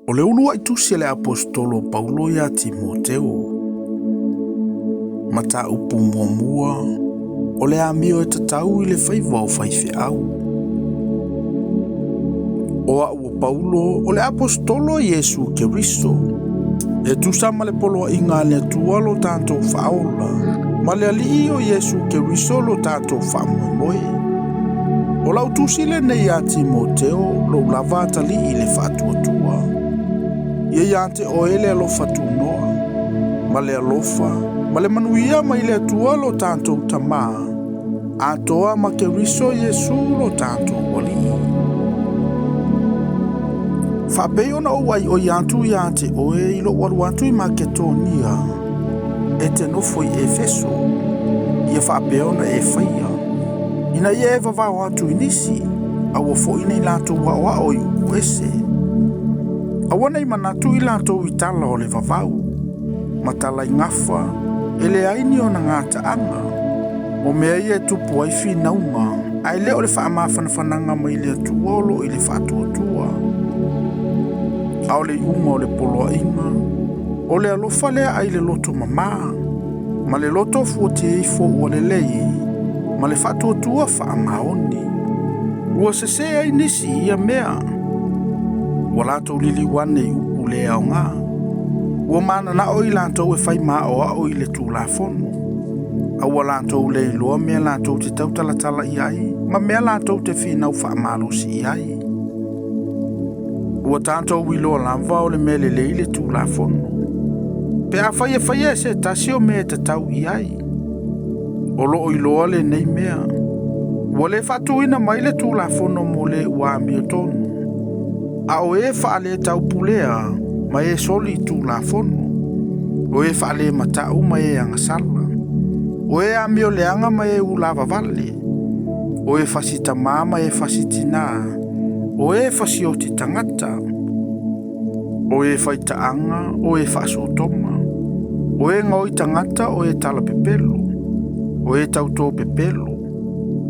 O le ulua i tusi le apostolo Paulo ia Timoteo. Mata upu mua o le amio e tatau i le faiva o faife au. O ua Paulo o le apostolo Yesu Keriso. E tusama le polo inga le tua lo tanto faola. Ma le ali o Yesu Keriso lo tanto famoe. O lau tusi le nei a Timoteo lo lavata li i le fatuatua. Ia iante o ele alo fatu noa, ma le alofa, ma le manuia ma ile atua lo tanto tamaa, atoa ma Keriso Yesu lo tanto wali. Whapeo na owai o iantu iante o e ilo waruantu i Maketonia, e te nofo i Efeso, ia whapeo na e whaia. Ina ia e vavao atu inisi, awa fo ina ilato wa o i uese. Awana i manatu i lato i tala o le vavau, matala i ngafa, ele aini o na ngata anga, o mea i e tupu ai fi naunga, ai leo le wha mawhanawhananga mai le atuolo i le whatuatua. Ao le iunga o le poloa inga, o le alofa lea ai le loto mama, ma le loto fuote i fo ua le lei, ma le whatuatua wha maoni. Ua sese ai nisi ia mea, walato lili wane i upu le au ngā. Ua mana na o i lantou e whai maa o au i le tū la fono. Aua lantou le iloa mea lantou te tau talatala i ai, ma mea lantou te whinau wha amalusi i ai. Ua tātou iloa lamva o le mele le i le tū la fono. Pe a whai e se tasi o mea te tau i ai. O lo iloa le nei mea. Ua le whatuina mai le tū la fono mo le ua mio tonu. A o e whaale tau pulea, ma e soli tu la fono. O e whaale matau ma e angasala. O e amio leanga ma e ulava vale. O e fasita mama e fasitina. O e fasioti tangata. O e faitaanga, o e fasotoma. O e ngoi tangata o e tala pepelo. O e tauto pepelo.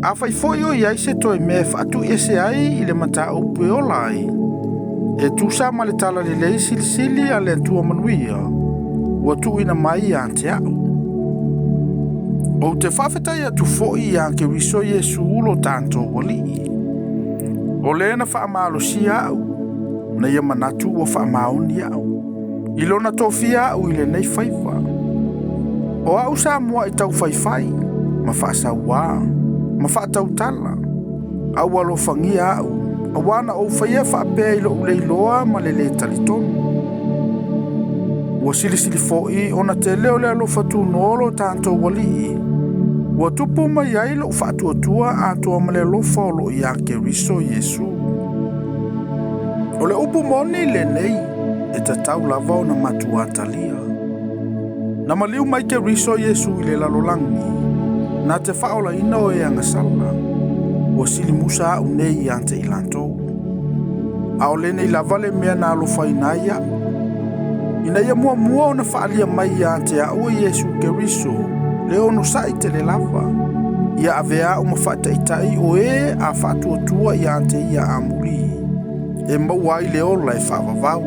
A fai foi o iai se toi me fatu ese ai i le matau peola ai. E tusa ma le tala le lei silisili a le tua manuia, ua tu ina mai ante au. O te whawhetai atu foi a Keriso Yesu ulo tanto wali. O le na whaamalo si au, na ia manatu o whaamaoni au. Ilona tofia au ile nei whaifa. O au sa mua i tau whaifai, ma whaasa ua, ma whaatau tala, au alo whangia au. Awana o whaia whaapea ilo uleiloa ma le le talitonu. Ua silisili foi ona te leo le alo fatu noolo tanto wali. Ua tupu mai ai lo whaatuatua atoa ma le lofa o lo ia Keriso Yesu. O le upu moni le nei e tatau lava o na matua talia. Na maliu mai Keriso Yesu i le lalolangi. Na te whaola ina o e angasala. Ua sili musa au nei i ante i lantou. A o lene i lavale mea na alofa ina ia. Ina ia mua o na whaalia mai i ante a ua Yesu Keriso. Le ono sai te le lava. Ia avea o mawhata itai o e a whatuatua i ante ia amuri. E maua i le ola e whaavavau.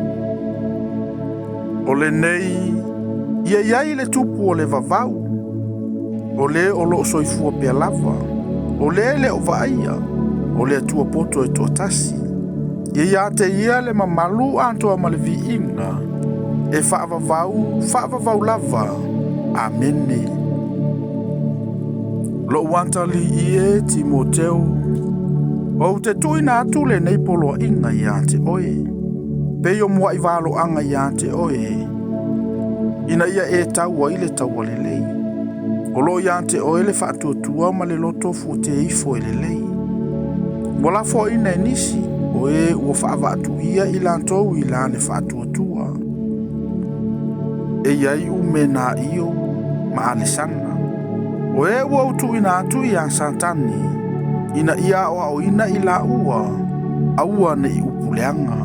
O le nei, ia iai le tupu o le vavau. O le o loo soifua pia lava. O le o vaia, o le atua poto e tua tasi. Ia te ia le mamalu antoa ma le vi inga. E whaavavau lava. Amene. Lo wantali ie Timoteo. O te tuina atu le nei polo inga ia te oe. Peio mua i valo anga ia te oe. Ina ia e tau ile tau walelei. O lo iante o ele whaatuatua ma le loto fu te ifo ele lei. Wala fo ina nisi o e ua whaavatu ia i lantou i lane whaatuatua. E iai umena iyo ma alesana. O e ua utu ina atu i a santani. Ina ia o ina i la ua. Aua ne i upuleanga.